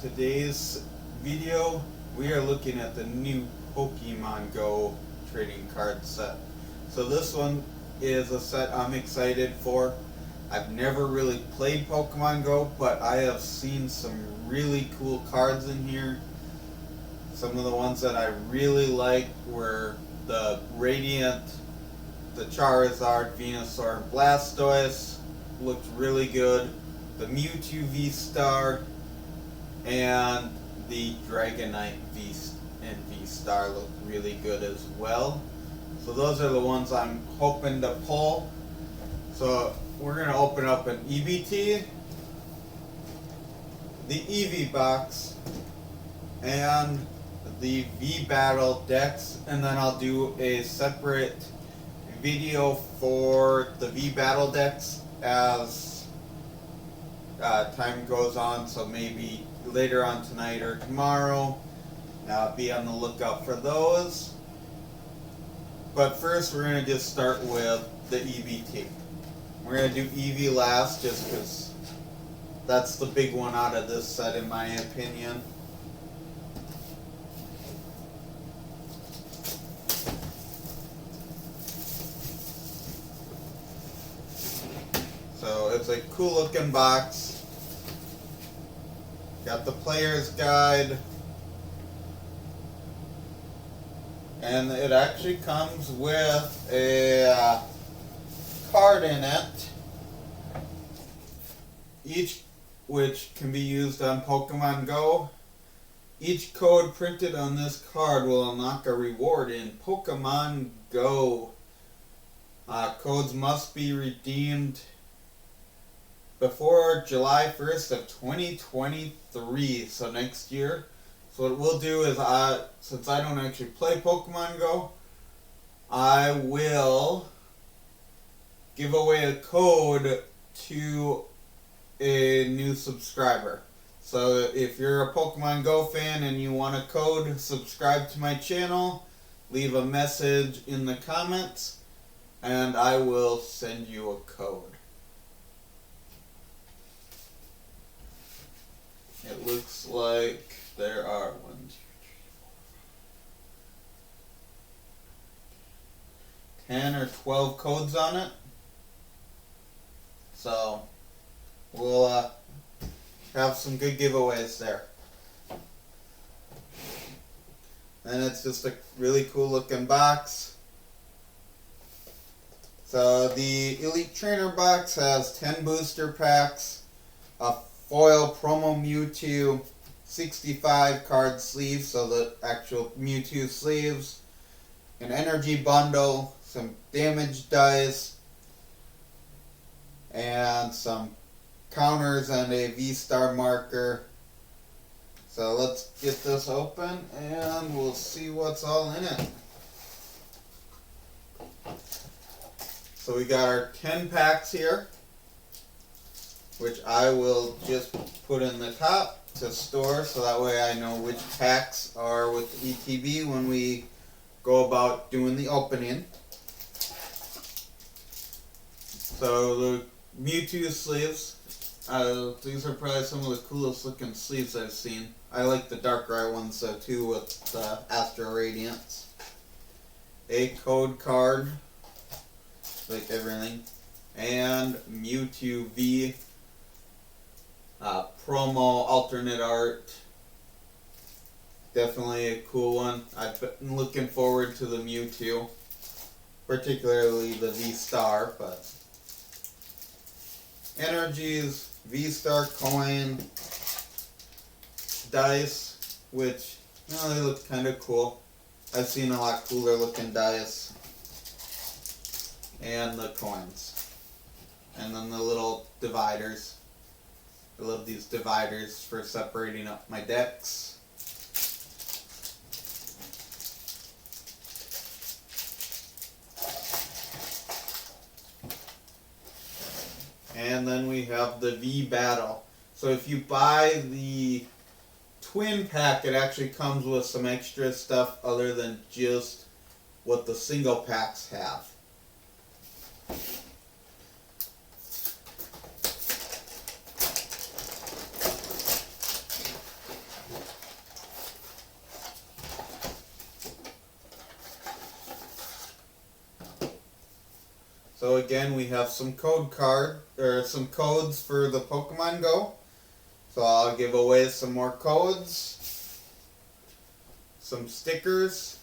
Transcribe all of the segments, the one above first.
today's video, we are looking at the new Pokemon Go trading card set. So this one is a set I'm excited for. I've never really played Pokemon Go, but I have seen some really cool cards in here. Some of the ones that I really liked were the Radiant, the Charizard, Venusaur, and Blastoise. Looked really good. The Mewtwo V-Star and the Dragonite V-Star look really good as well. So those are the ones I'm hoping to pull. So we're going to open up an EBT, the Eevee Box, and the V-Battle decks, and then I'll do a separate video for the V-Battle decks as time goes on, so maybe later on tonight or tomorrow. Be on the lookout for those. But first we're going to just start with the EBT. We're going to do Eevee last just because that's the big one out of this set in my opinion. So it's a cool looking box. Got the player's guide. And it actually comes with a card in it. Each which can be used on Pokemon Go. Each code printed on this card will unlock a reward in Pokemon Go. Codes must be redeemed before July 1st of 2023, so next year. So what we'll do is, since I don't actually play Pokemon Go, I will give away a code to a new subscriber. So if you're a Pokemon Go fan and you want a code, subscribe to my channel, leave a message in the comments, and I will send you a code. It looks like there are 1, 2, 3, 4, 10 or 12 codes on it. So we'll have some good giveaways there. And it's just a really cool looking box. So the Elite Trainer box has 10 booster packs, a foil promo Mewtwo, 65 card sleeves, so the actual Mewtwo sleeves, an energy bundle, some damage dice, and some counters and a V-Star marker. So let's get this open and we'll see what's all in it. So we got our 10 packs here, which I will just put in the top to store so that way I know which packs are with ETB when we go about doing the opening. So the Mewtwo sleeves, these are probably some of the coolest looking sleeves I've seen. I like the Darkrai ones though too with the Astro Radiance. A code card, like everything, and Mewtwo V promo alternate art. Definitely a cool one. I've been looking forward to the Mewtwo, particularly the V-Star, but energies, V-Star coin, dice, which, you know, they look kind of cool. I've seen a lot cooler looking dice, and the coins, and then the little dividers. I love these dividers for separating up my decks. And then we have the V-Battle. So if you buy the twin pack, it actually comes with some extra stuff other than just what the single packs have. So again, we have some some codes for the Pokemon Go. So I'll give away some more codes, some stickers,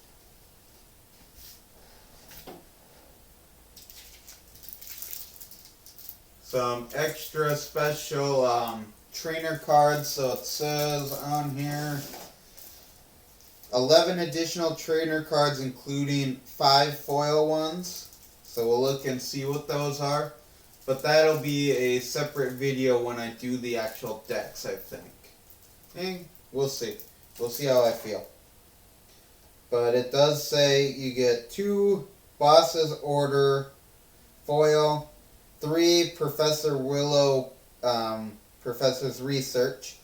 some extra special trainer cards. So it says on here 11 additional trainer cards, including 5 foil ones. So we'll look and see what those are. But that'll be a separate video when I do the actual decks, I think. And we'll see. We'll see how I feel. But it does say you get 2 Boss's Order foil, 3 Professor Willow Professor's Research,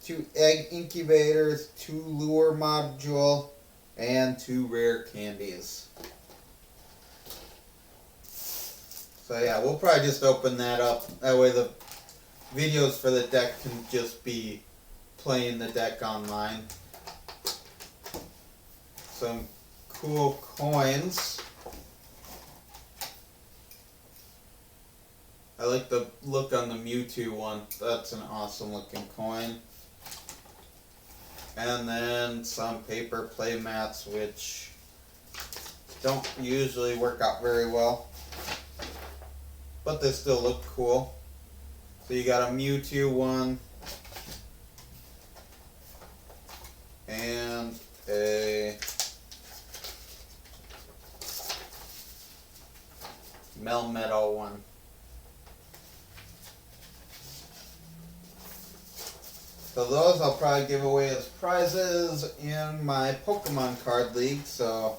2 Egg Incubators, 2 Lure Module, and 2 Rare Candies. So yeah, we'll probably just open that up. That way the videos for the deck can just be playing the deck online. Some cool coins. I like the look on the Mewtwo one. That's an awesome looking coin. And then some paper play mats, which don't usually work out very well, but they still look cool. So you got a Mewtwo one and a Melmetal one. So those I'll probably give away as prizes in my Pokemon card league. So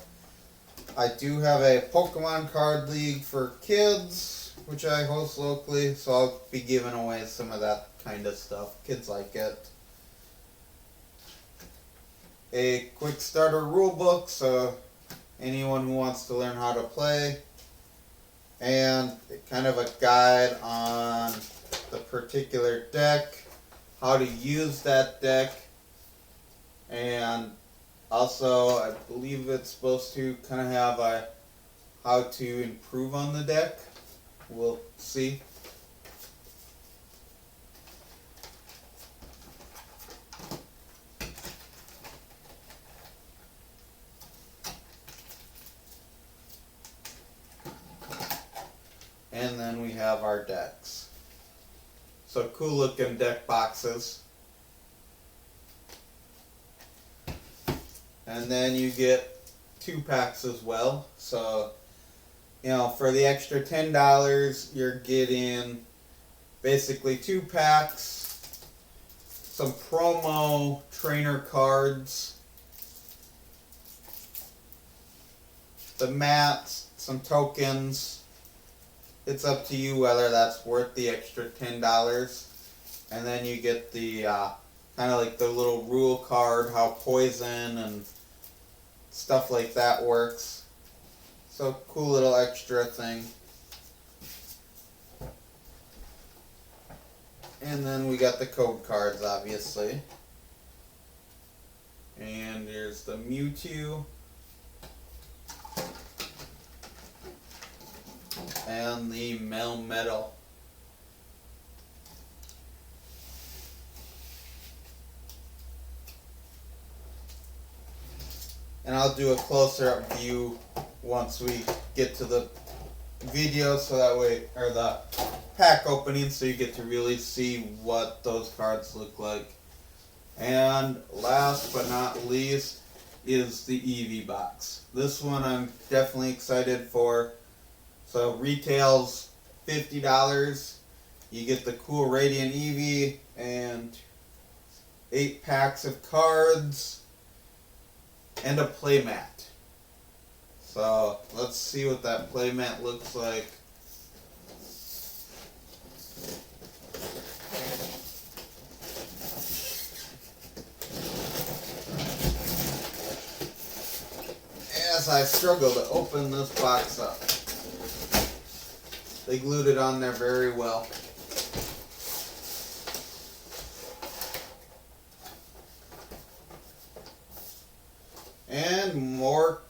I do have a Pokemon card league for kids, which I host locally, so I'll be giving away some of that kind of stuff. Kids like it. A quick starter rule book, so anyone who wants to learn how to play, and kind of a guide on the particular deck, how to use that deck, and also I believe it's supposed to kind of have a how to improve on the deck. We'll see. And then we have our decks. So cool looking deck boxes. And then you get 2 packs as well. So, you know, for the extra $10, you're getting basically 2 packs, some promo trainer cards, the mats, some tokens. It's up to you whether that's worth the extra $10. And then you get the kind of like the little rule card, how poison and stuff like that works. So cool little extra thing. And then we got the code cards, obviously. And there's the Mewtwo. And the Melmetal. And I'll do a closer up view once we get to the video, so that way, or the pack opening, so you get to really see what those cards look like. And last but not least is the Eevee Box. This one I'm definitely excited for. So retails $50. You get the cool Radiant Eevee and 8 packs of cards and a playmat. So let's see what that playmat looks like. As I struggle to open this box up. They glued it on there very well. And more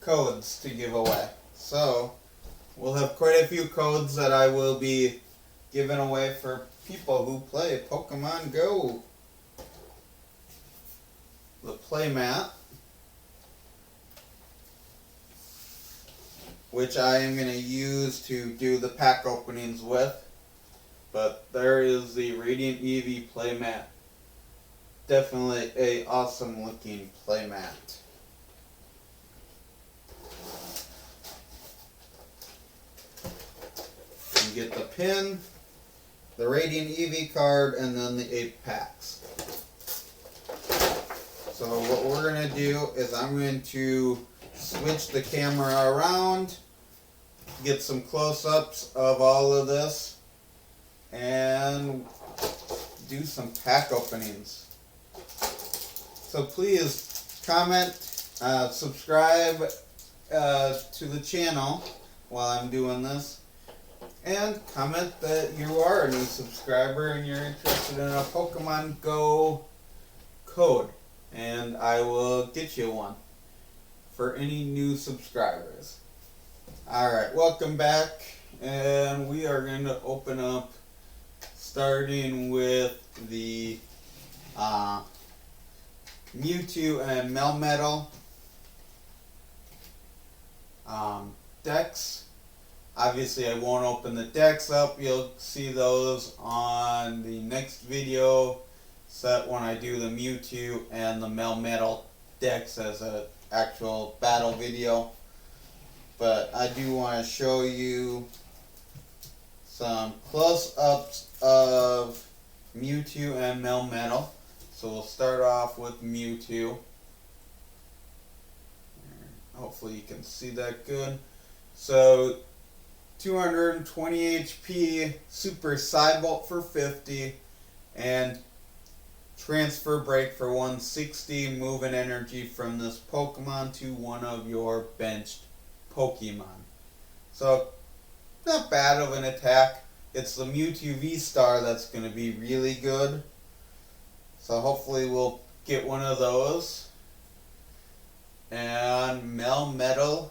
codes to give away. So, we'll have quite a few codes that I will be giving away for people who play Pokemon Go. The playmat, which I am going to use to do the pack openings with. But there is the Radiant Eevee playmat. Definitely a awesome looking playmat. You get the pin, the Radiant Eevee card, and then the 8 packs. So what we're going to do is I'm going to switch the camera around, get some close-ups of all of this, and do some pack openings. So please comment, subscribe to the channel while I'm doing this, and comment that you are a new subscriber and you're interested in a Pokemon Go code, and I will get you one for any new subscribers. Alright, welcome back, and we are going to open up starting with the Mewtwo and Melmetal decks. Obviously I won't open the decks up, you'll see those on the next video set when I do the Mewtwo and the Melmetal decks as an actual battle video. But I do want to show you some close-ups of Mewtwo and Melmetal. So we'll start off with Mewtwo. Hopefully you can see that good. So 220 HP, Super Psybolt for 50, and Transfer Break for 160, moving energy from this Pokemon to one of your benched Pokemon. So, not bad of an attack. It's the Mewtwo V-Star that's going to be really good. So hopefully we'll get one of those. And Melmetal,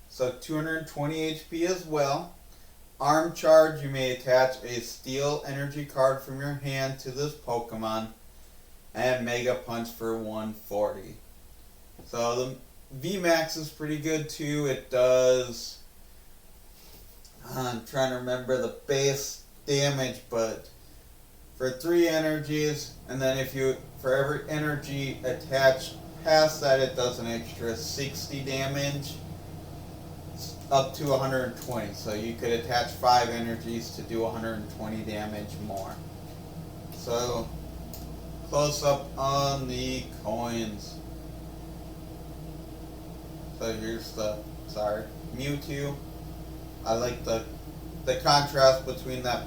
so 220 HP as well. Arm Charge, you may attach a Steel Energy card from your hand to this Pokemon. And Mega Punch for 140. So the VMAX is pretty good too. It does, I'm trying to remember the base damage, but for 3 energies, and then if you, for every energy attached past that, it does an extra 60 damage, up to 120. So you could attach 5 energies to do 120 damage more. So close up on the coins. So here's the, Mewtwo. I like the contrast between that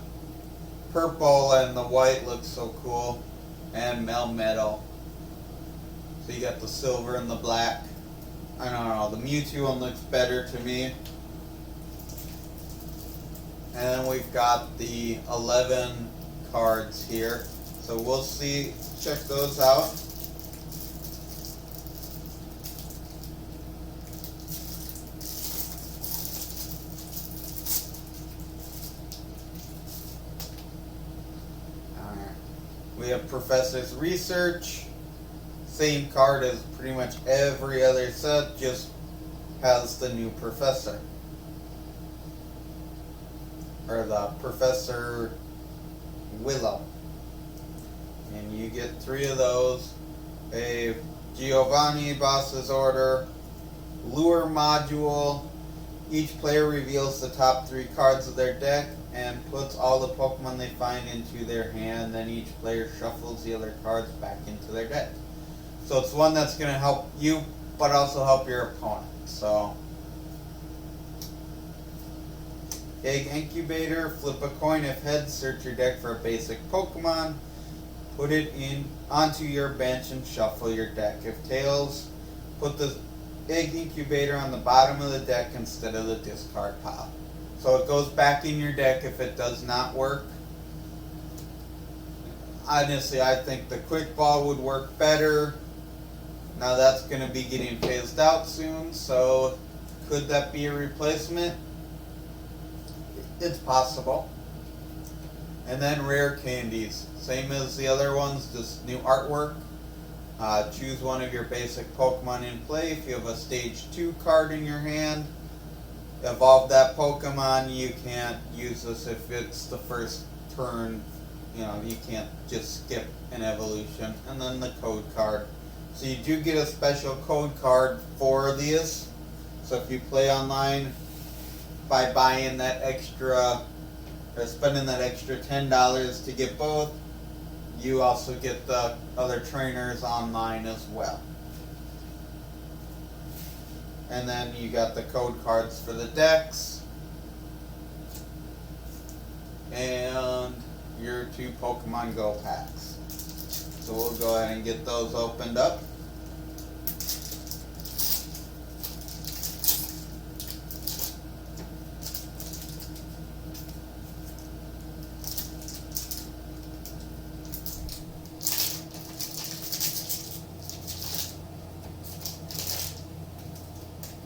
purple and the white, looks so cool. And Melmetal. So you got the silver and the black. I don't know, the Mewtwo one looks better to me. And then we've got the 11 cards here. So we'll see, check those out. We have Professor's Research. Same card as pretty much every other set, just has the new Professor. Or the Professor Willow. And you get 3 of those. A Giovanni Boss's Order, Lure Module. Each player reveals the top 3 cards of their deck and puts all the Pokemon they find into their hand. Then each player shuffles the other cards back into their deck. So it's one that's going to help you, but also help your opponent. So, Egg Incubator, flip a coin. If heads, search your deck for a basic Pokemon. Put it in onto your bench and shuffle your deck. If tails, put the Egg Incubator on the bottom of the deck instead of the discard pile. So it goes back in your deck if it does not work. Honestly, I think the Quick Ball would work better. Now that's going to be getting phased out soon, so could that be a replacement? it's possible. And then rare candies. Same as the other ones, just new artwork. Choose one of your basic Pokemon in play. If you have a Stage 2 card in your hand, evolve that Pokemon. You can't use this if it's the first turn. You know, you can't just skip an evolution. And then the code card. So you do get a special code card for these. So if you play online, by buying that extra, or spending that extra $10 to get both, you also get the other trainers online as well. And then you got the code cards for the decks. And your 2 Pokemon Go packs. So we'll go ahead and get those opened up.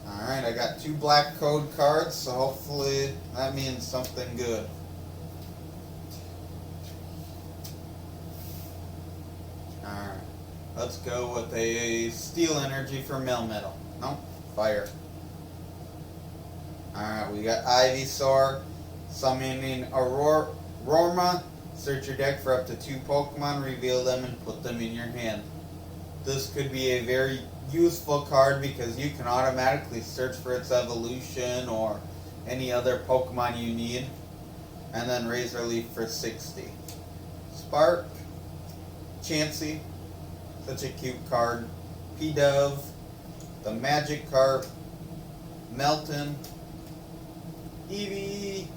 Alright, I got 2 black code cards, so hopefully that means something good. Alright, let's go with a Steel Energy for Melmetal. Nope, Fire. Alright, we got Venusaur, summoning Aurora. Search your deck for up to 2 Pokemon, reveal them, and put them in your hand. This could be a very useful card because you can automatically search for its evolution or any other Pokemon you need. And then Razor Leaf for 60. Spark, Chansey, such a cute card. P-Dove, the Magikarp, Melton, Eevee,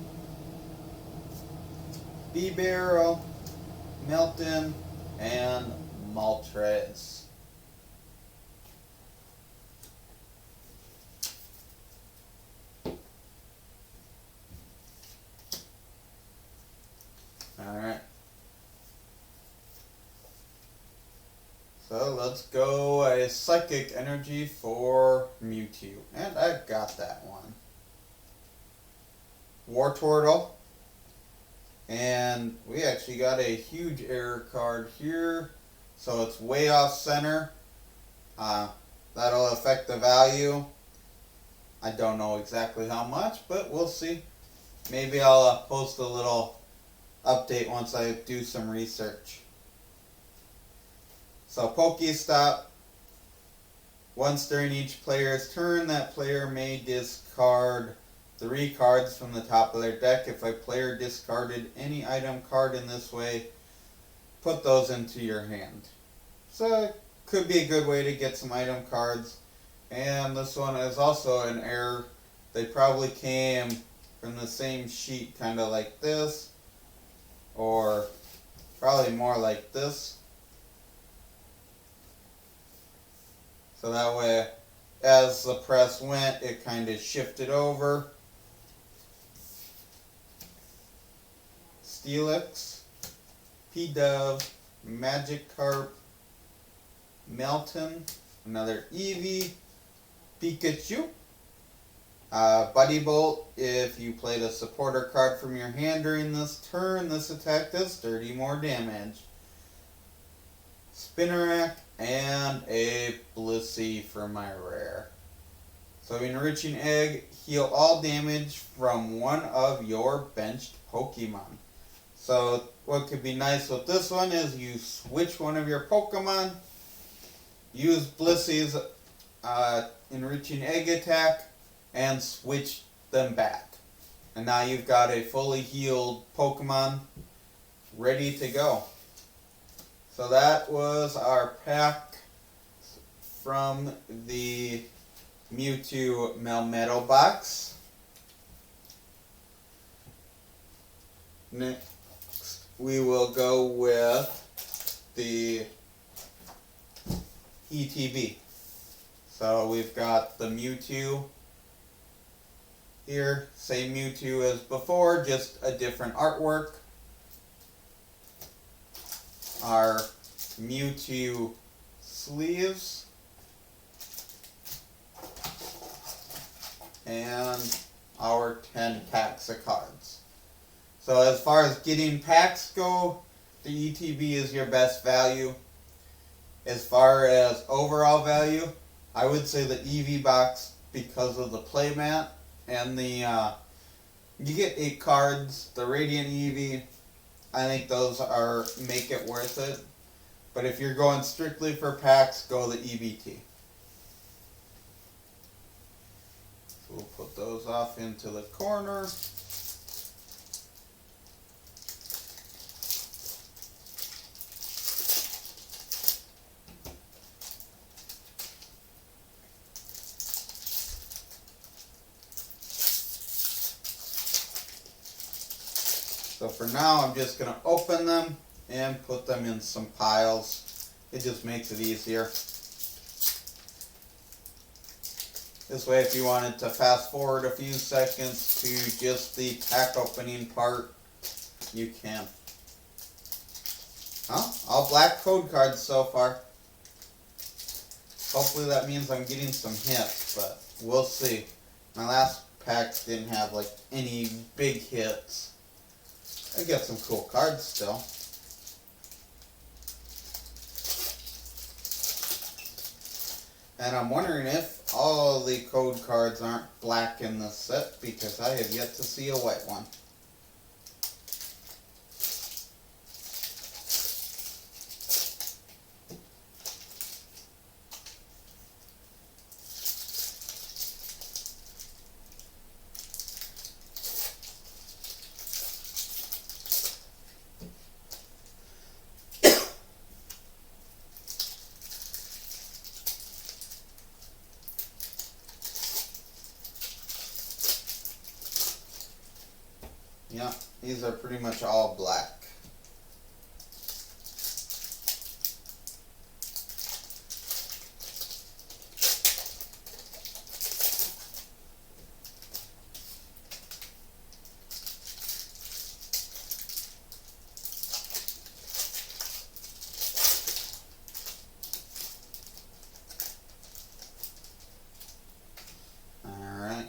B-Barrel, Melton, and Moltres. Alright. So let's go a Psychic Energy for Mewtwo. And I got that one. Wartortle. And we actually got a huge error card here. So it's way off center. That'll affect the value. I don't know exactly how much, but we'll see. Maybe I'll post a little update once I do some research. So Pokestop. Once during each player's turn, that player may discard 3 cards from the top of their deck. If a player discarded any item card in this way, put those into your hand. So it could be a good way to get some item cards. And this one is also an error. They probably came from the same sheet, kind of like this. Or probably more like this. So that way, as the press went, it kind of shifted over. Steelix, P-Dove, Magikarp, Melton, another Eevee, Pikachu, Buddy Bolt. If you played a supporter card from your hand during this turn, this attack does 30 more damage. Spinarak, and a Blissey for my rare. So Enriching Egg, heal all damage from one of your benched Pokemon. So what could be nice with this one is you switch one of your Pokemon, use Blissey's Enriching Egg attack, and switch them back. And now you've got a fully healed Pokemon ready to go. So that was our pack from the Mewtwo Melmetal box. Next, we will go with the ETB. So we've got the Mewtwo here, same Mewtwo as before, just a different artwork. Our Mewtwo Sleeves. And our 10 packs of cards. So as far as getting packs go, the ETB is your best value. As far as overall value, I would say the Eevee Box, because of the playmat and the you get 8 cards. The Radiant Eevee, I think those are make it worth it. But if you're going strictly for packs, go the EBT. So we'll put those off into the corner. So for now, I'm just going to open them and put them in some piles. It just makes it easier. This way, if you wanted to fast forward a few seconds to just the pack opening part, you can. Well, all black code cards so far. Hopefully that means I'm getting some hits, but we'll see. My last packs didn't have like any big hits. I get some cool cards still. And I'm wondering if all the code cards aren't black in this set, because I have yet to see a white one. Yeah, these are pretty much all black. Alright,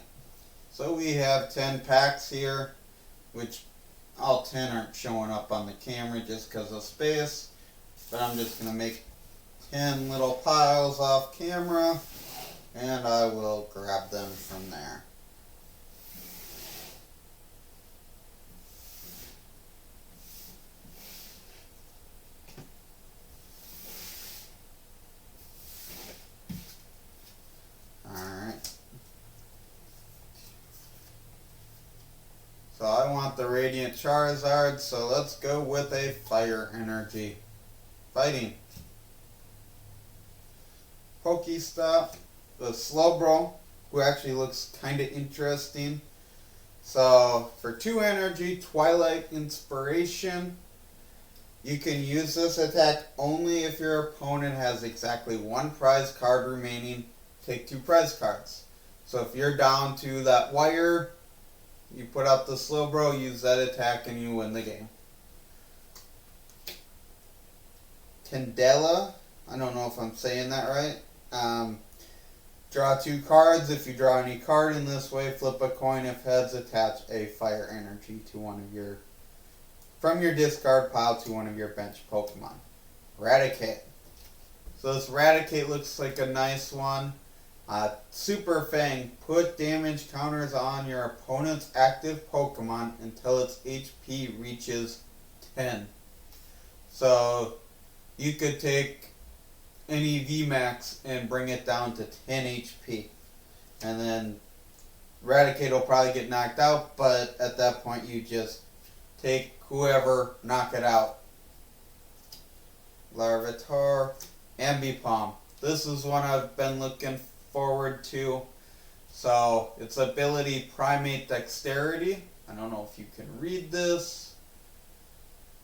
so we have 10 packs here, which all 10 aren't showing up on the camera just because of space, but I'm just going to make 10 little piles off camera, and I will grab them from there. Alright. So I want the Radiant Charizard, so let's go with a Fire Energy. Fighting. Pokestop, the Slowbro, who actually looks kind of interesting. So for 2 energy, Twilight Inspiration. You can use this attack only if your opponent has exactly 1 prize card remaining. Take 2 prize cards. So if you're down to that wire, you put out the Slowbro, use that attack, and you win the game. Candela, I don't know if I'm saying that right. Draw 2 cards. If you draw any card in this way, flip a coin. If heads, attach a Fire Energy to one of your, from your discard pile to one of your bench Pokemon. Raticate. So this Raticate looks like a nice one. Super Fang, put damage counters on your opponent's active Pokemon until its HP reaches 10. So you could take any VMAX and bring it down to 10 HP. And then Raticate will probably get knocked out, but at that point you just take whoever, knock it out. Larvitar Ambipom. This is one I've been looking forward to. So its ability, Primate Dexterity. I don't know if you can read this,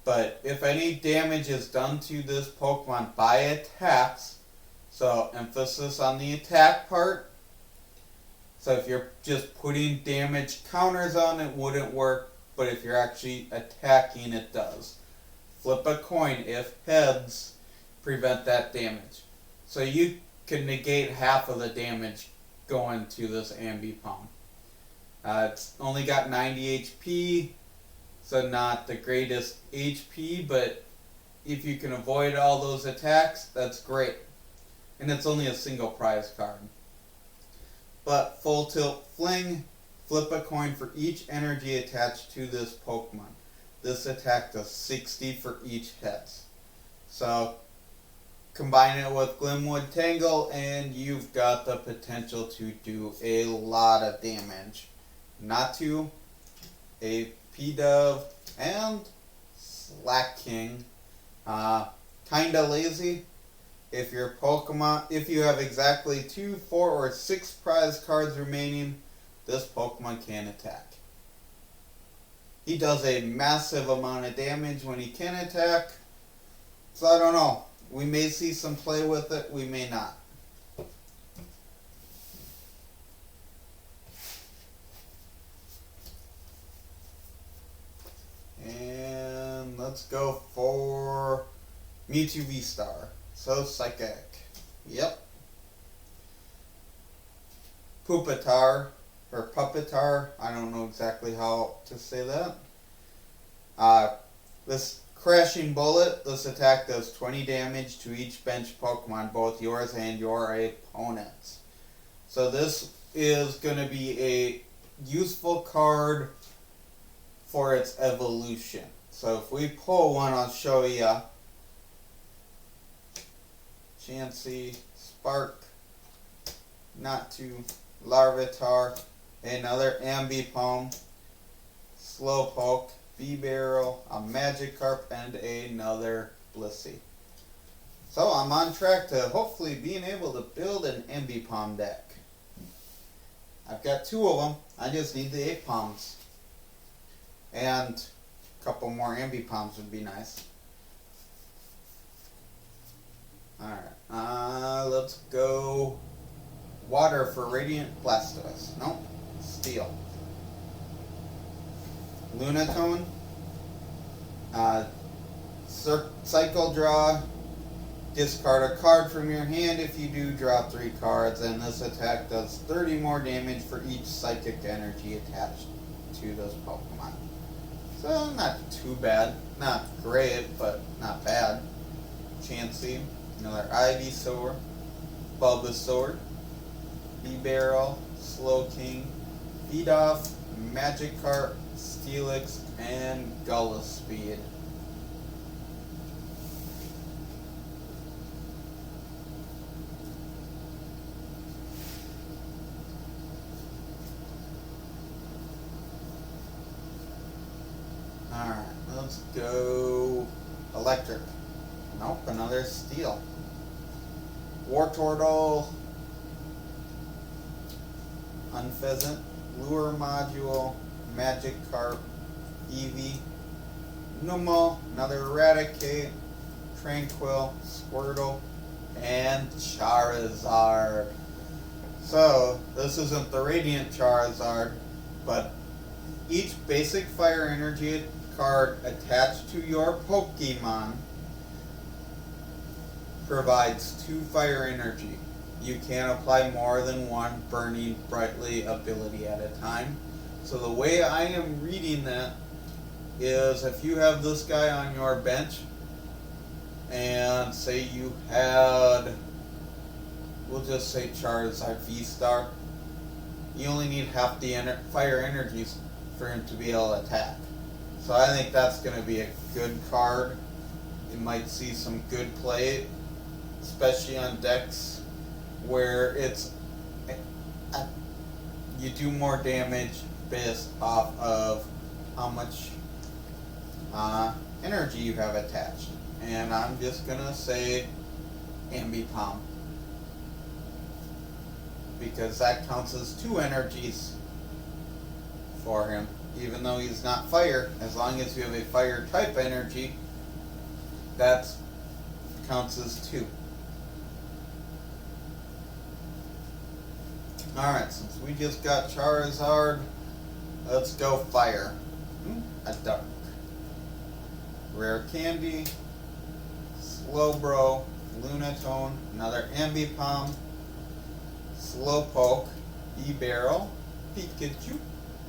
but if any damage is done to this Pokemon by attacks, so emphasis on the attack part. So if you're just putting damage counters on, it wouldn't work, but if you're actually attacking, it does. Flip a coin. If heads, prevent that damage. So you can negate half of the damage going to this Ambipom. It's only got 90 HP, so not the greatest HP, but if you can avoid all those attacks, that's great. And it's only a single prize card. But Full Tilt Fling, flip a coin for each energy attached to this Pokemon. This attack does 60 for each hit. So combine it with Glimwood Tangle and you've got the potential to do a lot of damage. Natu, a P-Dove, and Slack King. Kinda lazy. If your Pokemon, if you have exactly 2, 4, or 6 prize cards remaining, this Pokemon can attack. He does a massive amount of damage when he can attack. So I don't know. We may see some play with it, we may not. And let's go for Mewtwo V-Star. So Psychic. Yep. Pupitar, or Puppetar, I don't know exactly how to say that. This Crashing Bullet, this attack does 20 damage to each bench Pokemon, both yours and your opponent's. So this is going to be a useful card for its evolution. So if we pull one, I'll show you. Chansey, Spark, Natu, Larvitar, another Ambipom, Slowpoke, B-Barrel, a Magikarp, and another Blissey. So I'm on track to hopefully being able to build an Ambipom deck. I've got 2 of them. I just need the Apoms. And a couple more Ambipoms would be nice. Alright, let's go Water for Radiant Blastoise. Nope, Steel. Lunatone, Cycle Draw, discard a card from your hand. If you do, draw 3 cards, and this attack does 30 more damage for each psychic energy attached to those Pokemon. So, not too bad. Not great, but not bad. Chansey, another Ivysaur, Bulbasaur, B-Barrel, Slowking, Feedoff, Magikarp, Steelix, and Gullispeed. Alright, let's go Electric. Nope, another Steel. Wartortle, Unpheasant, Lure Module, Magikarp, Eevee, Numel, another Eradicate, Tranquil, Squirtle, and Charizard. So, this isn't the Radiant Charizard, but each basic Fire Energy card attached to your Pokemon provides 2 Fire Energy. You can't apply more than 1 Burning Brightly ability at a time. So the way I am reading that is if you have this guy on your bench and say you had, we'll just say Charizard V-Star, you only need half the fire energies for him to be able to attack. So I think that's going to be a good card. You might see some good play, especially on decks where it's you do more damage based off of how much energy you have attached. And I'm just gonna say Ambipom, because that counts as 2 energies for him, even though he's not fire. As long as you have a fire type energy, that counts as 2. Alright, since we just got Charizard, let's go Fire. A Dark. Rare Candy, Slowbro, Lunatone, another Ambipom, Slowpoke, B-Barrel, Pikachu,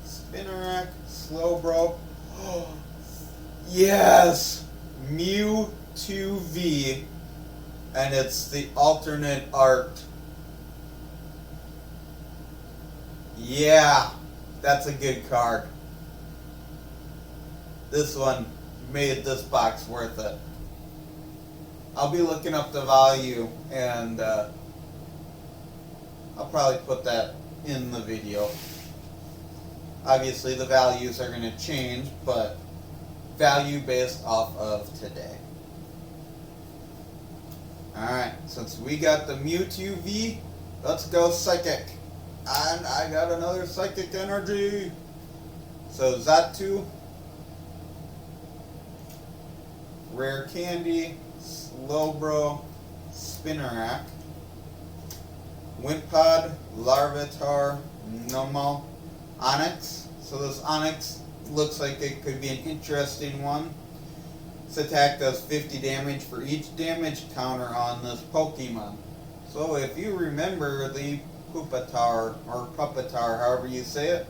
Spinarak, Slowbro, Yes! Mewtwo V, and it's the alternate art. Yeah, that's a good card. This one made this box worth it. I'll be looking up the value, and I'll probably put that in the video. Obviously the values are going to change, but value based off of today. Alright, since we got the Mewtwo V, let's go Psychic. And I got another Psychic Energy. So Zatu, Rare Candy, Slowbro, Spinnerack, Wimpod, Larvitar, Nomo, Onyx. So this Onyx looks like it could be an interesting one. This attack does 50 damage for each damage counter on this Pokemon. So if you remember the Pupitar or Pupitar, however you say it,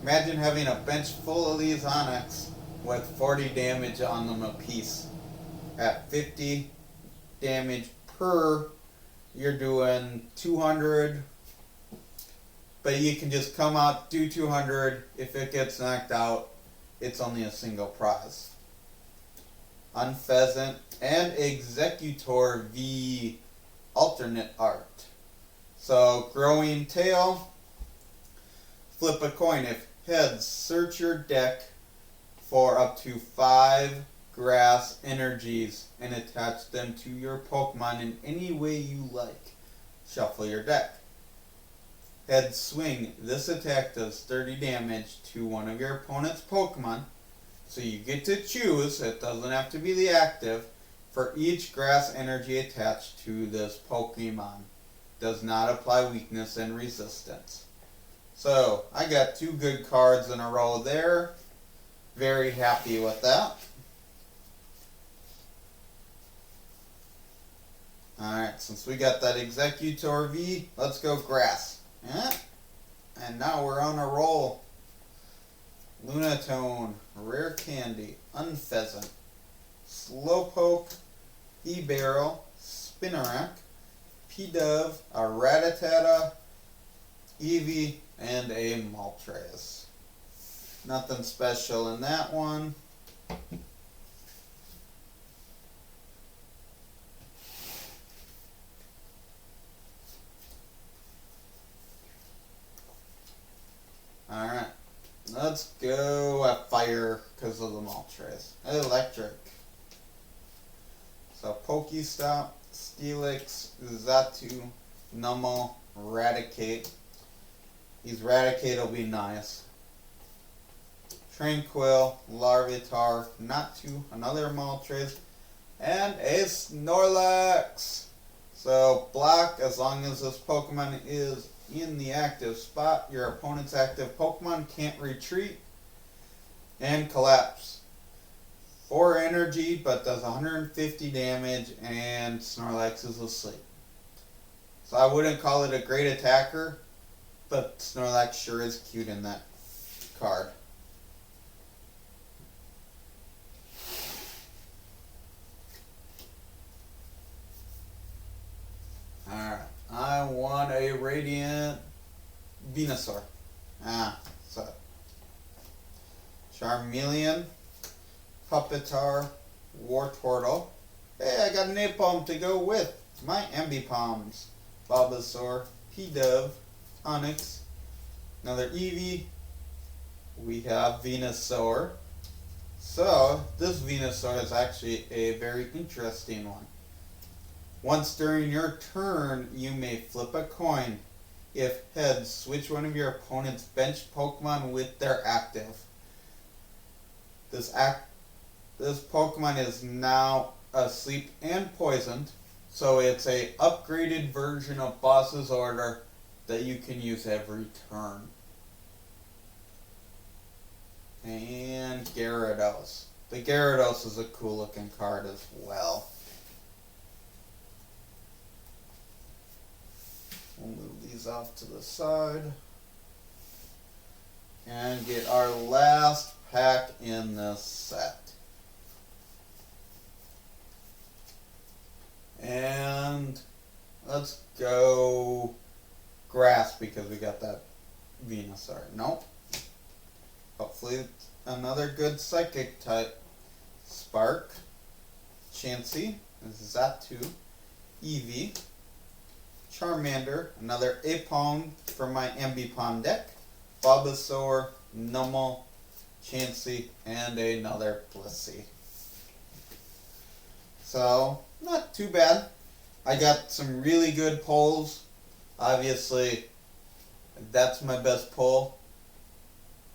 imagine having a bench full of these Onyx with 40 damage on them apiece. At 50 damage per, you're doing 200. But you can just come out, do 200. If it gets knocked out, it's only a single prize. Unpheasant and Executor V alternate art. So growing tail, flip a coin. If heads, search your deck for up to 5 grass energies and attach them to your Pokemon in any way you like. Shuffle your deck. Head swing. This attack does 30 damage to one of your opponent's Pokemon. So you get to choose, it doesn't have to be the active, for each grass energy attached to this Pokemon. Does not apply weakness and resistance. So I got 2 good cards in a row there. Very happy with that. Alright, since we got that Executor V, let's go grass. Yeah. And now we're on a roll. Lunatone, Rare Candy, Unpheasant, Slowpoke, E-Barrel, Spinnerack, P-Dove, a Rattata, Eevee, and a Moltres. Nothing special in that one. Alright, let's go at fire because of the Moltres. Electric. So Pokestop, Steelix, Zatu, Numel, Raticate. These Raticate will be nice. Tranquil, Larvitar, Natu, another Moltres, and a Snorlax. So block as long as this Pokemon is in the active spot. Your opponent's active Pokemon can't retreat. And collapse. 4 energy, but does 150 damage, and Snorlax is asleep. So I wouldn't call it a great attacker, but Snorlax sure is cute in that card. Alright, I want a Radiant Venusaur. So Charmeleon, Pupitar, Wartortle. Hey, I got an Ambipom to go with my Ambipoms. Bulbasaur, P-Dove, Onyx, another Eevee. We have Venusaur. So, this Venusaur is actually a very interesting one. Once during your turn, you may flip a coin. If heads, switch one of your opponent's bench Pokemon with their active. This Pokemon is now asleep and poisoned, so it's a upgraded version of Boss's Order that you can use every turn. And Gyarados. The Gyarados is a cool looking card as well. We'll move these off to the side. And get our last pack in this set. And let's go grass because we got that Venusaur. Nope. Hopefully it's another good psychic type. Spark, Chansey, this is that too. Eevee, Charmander, another Ambipom from my Ambipom deck. Bulbasaur, Numel, Chansey, and another Blissey. So, not too bad. I got some really good pulls. Obviously, that's my best pull.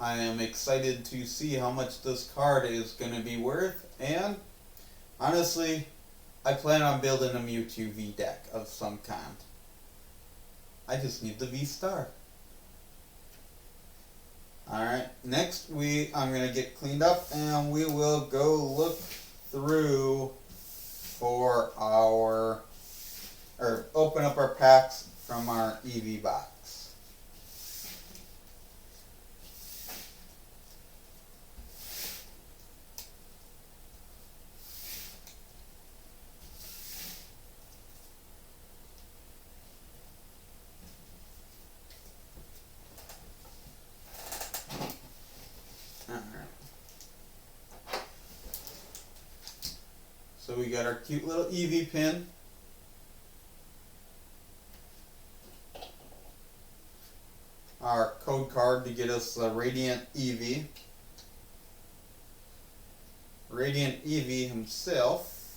I am excited to see how much this card is going to be worth. And, honestly, I plan on building a Mewtwo V deck of some kind. I just need the V-Star. Alright, next I'm going to get cleaned up and we will go look through for open up our packs from our Eevee Box. So we got our cute little Eevee pin. Our code card to get us the Radiant Eevee. Radiant Eevee himself.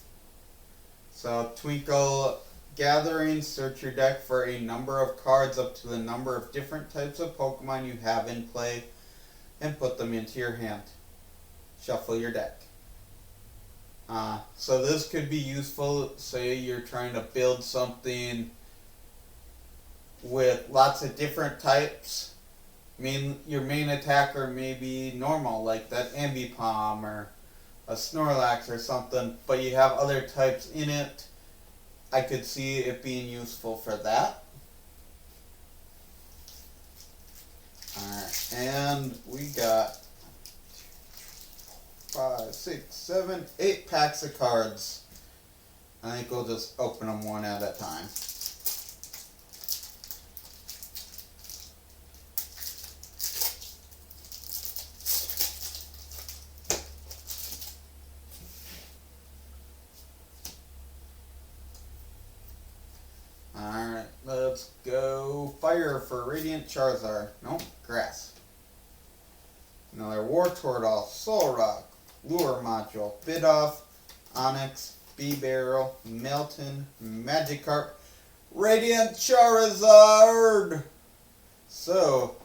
So Twinkle Gathering, search your deck for a number of cards up to the number of different types of Pokemon you have in play and put them into your hand. Shuffle your deck. So this could be useful, say you're trying to build something with lots of different types. I mean, your main attacker may be normal, like that Ambipom or a Snorlax or something, but you have other types in it. I could see it being useful for that. Alright, and we got 5, 6, 7, 8 packs of cards. I think we'll just open them one at a time. Alright, let's go fire for Radiant Charizard. Nope, grass. Another Wartortle, Solrock, Lure Module, Bidoff, Onyx, B-Barrel, Melton, Magikarp, Radiant Charizard! So,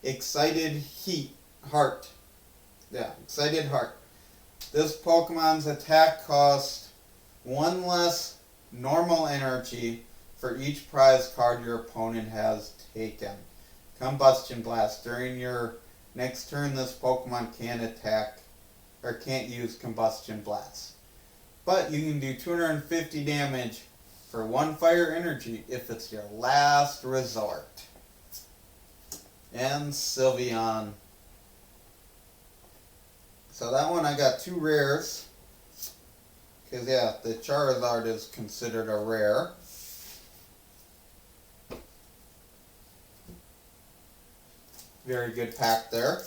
Excited Heart. Yeah, Excited Heart. This Pokemon's attack costs 1 less normal energy for each prize card your opponent has taken. Combustion Blast. During your next turn, this Pokemon can't attack or can't use Combustion Blast. But you can do 250 damage for 1 fire energy if it's your last resort. And Sylveon. So that one I got 2 rares. Because yeah, the Charizard is considered a rare. Very good pack there.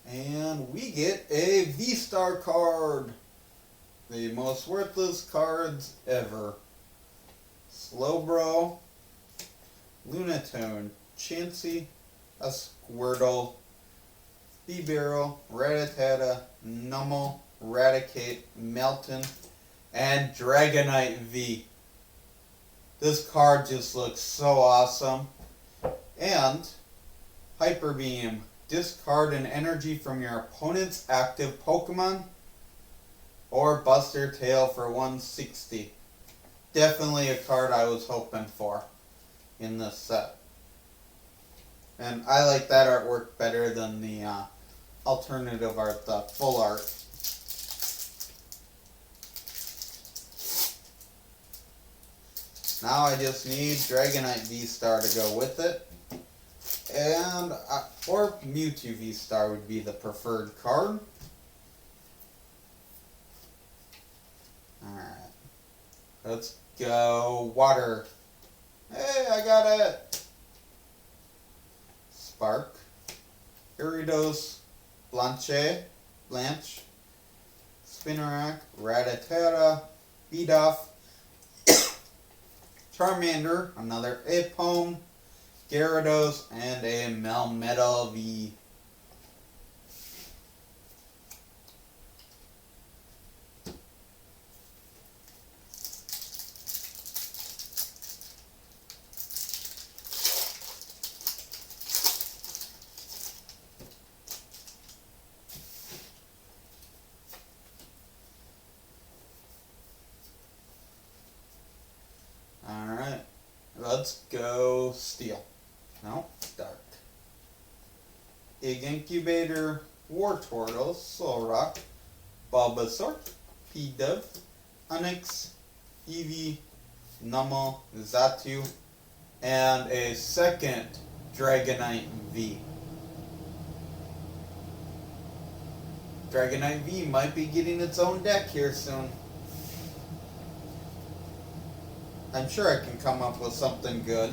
And we get a V-Star card. The most worthless cards ever. Slowbro, Lunatone, Chansey, a Squirtle, B-Barrel, Rattata, Numel, Raticate, Melton, and Dragonite V. This card just looks so awesome. And Hyper Beam. Discard an energy from your opponent's active Pokemon or Buster Tail for 160. Definitely a card I was hoping for in this set. And I like that artwork better than the alternative art, the full art. Now I just need Dragonite V-Star to go with it. And, or Mewtwo V-Star would be the preferred card. Alright. Let's go water. Hey, I got it! Spark. Gyarados, Blanche, Spinarak, Rattata, Bidoof, Charmander, another Ambipom, Gyarados, and a Melmetal V. Alright, let's go Steel. No, Dark. Incubator, Wartortle, Solrock, Bulbasaur, Pidove, Onyx, Eevee, Numel, Xatu, and a second Dragonite V. Dragonite V might be getting its own deck here soon. I'm sure I can come up with something good.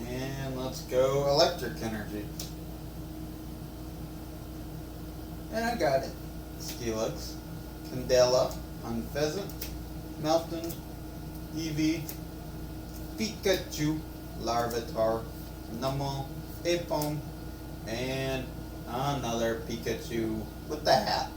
And let's go Electric Energy. And I got it. Steelix, Candela, Unpheasant, Melton, Eevee, Pikachu, Larvitar, Numel, Ambipom, and another Pikachu with the hat.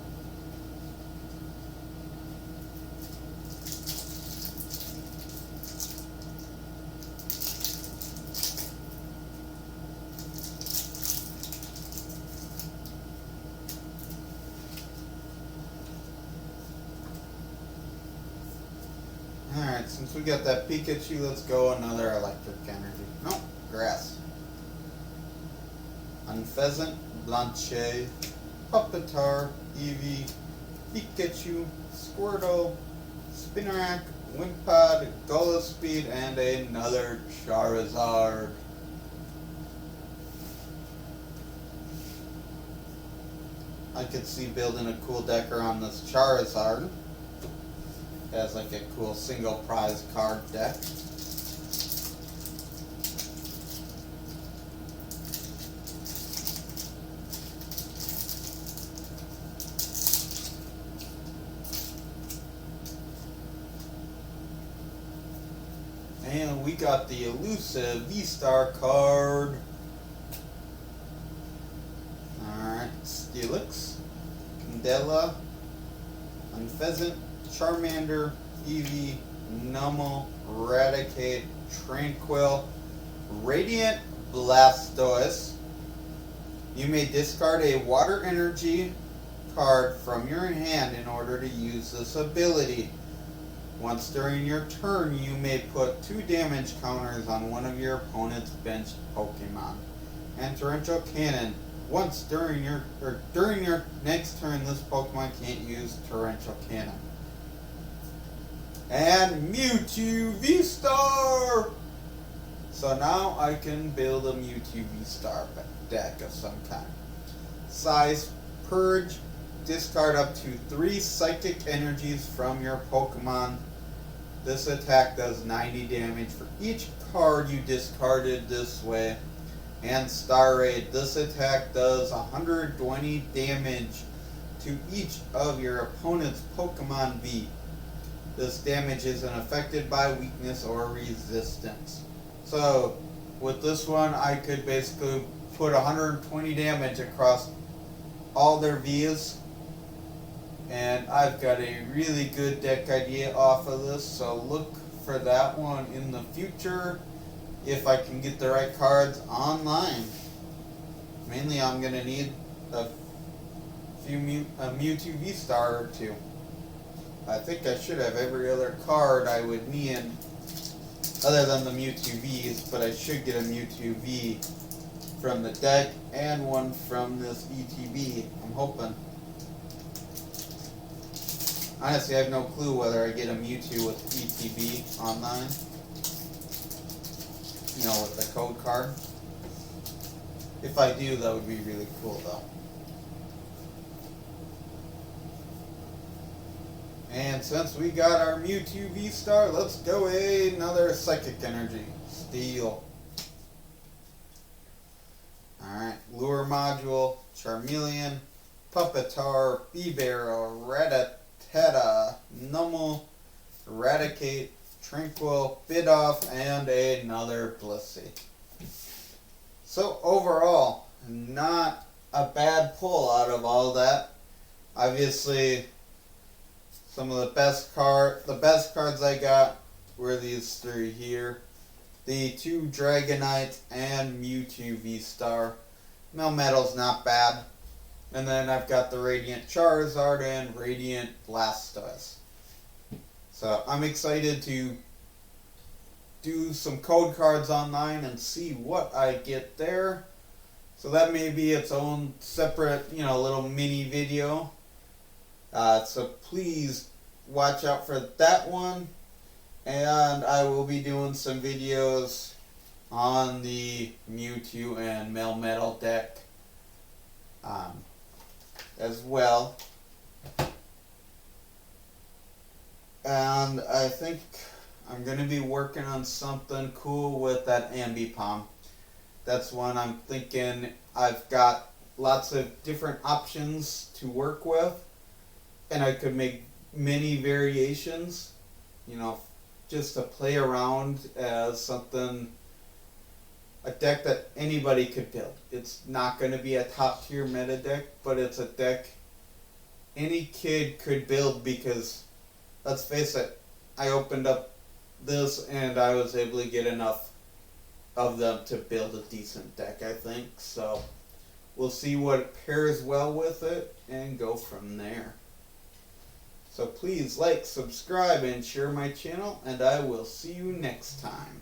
Alright, since we got that Pikachu, let's go another Electric Energy. No, Grass. Unpheasant, Blanche, Pupitar, Eevee, Pikachu, Squirtle, Spinarak, Wimpod, Golaspeed, and another Charizard. I could see building a cool deck around this Charizard. Has like a cool single prize card deck. And we got the elusive V-Star card. Alright, Steelix, Candela, Unpheasant, Charmander, Eevee, Numel, Raticate, Tranquil, Radiant Blastoise. You may discard a Water Energy card from your hand in order to use this ability. Once during your turn, you may put 2 damage counters on one of your opponent's benched Pokemon. And Torrential Cannon. Once during your next turn, this Pokemon can't use Torrential Cannon. And Mewtwo V-Star! So now I can build a Mewtwo V-Star deck of some kind. Size, Purge, discard up to 3 Psychic Energies from your Pokemon. This attack does 90 damage for each card you discarded this way. And Star Raid, this attack does 120 damage to each of your opponent's Pokemon V. This damage isn't affected by weakness or resistance. So, with this one, I could basically put 120 damage across all their Vs. And I've got a really good deck idea off of this, so look for that one in the future if I can get the right cards online. Mainly I'm going to need a Mewtwo V-Star or 2. I think I should have every other card I would need other than the Mewtwo Vs, but I should get a Mewtwo V from the deck and one from this ETB. I'm hoping. Honestly, I have no clue whether I get a Mewtwo with ETB online. You know, with the code card. If I do, that would be really cool, though. And since we got our Mewtwo V-Star, let's go another Psychic Energy. Steel. Alright, Lure Module, Charmeleon, Puppetar, Beedrill, Rattata, Numel, Eradicate, Tranquil, Bidoof, and another Blissey. So overall, not a bad pull out of all that. Obviously, some of the best cards I got were these three here. The two Dragonites and Mewtwo V-Star. Melmetal's not bad. And then I've got the Radiant Charizard and Radiant Blastoise. So I'm excited to do some code cards online and see what I get there. So that may be its own separate, little mini video. So please watch out for that one. And I will be doing some videos on the Mewtwo and Melmetal deck as well. And I think I'm going to be working on something cool with that Ambipom. That's one I'm thinking I've got lots of different options to work with. And I could make many variations, just to play around as something, a deck that anybody could build. It's not going to be a top tier meta deck, but it's a deck any kid could build because, let's face it, I opened up this and I was able to get enough of them to build a decent deck, I think. So we'll see what pairs well with it and go from there. So please like, subscribe, and share my channel, and I will see you next time.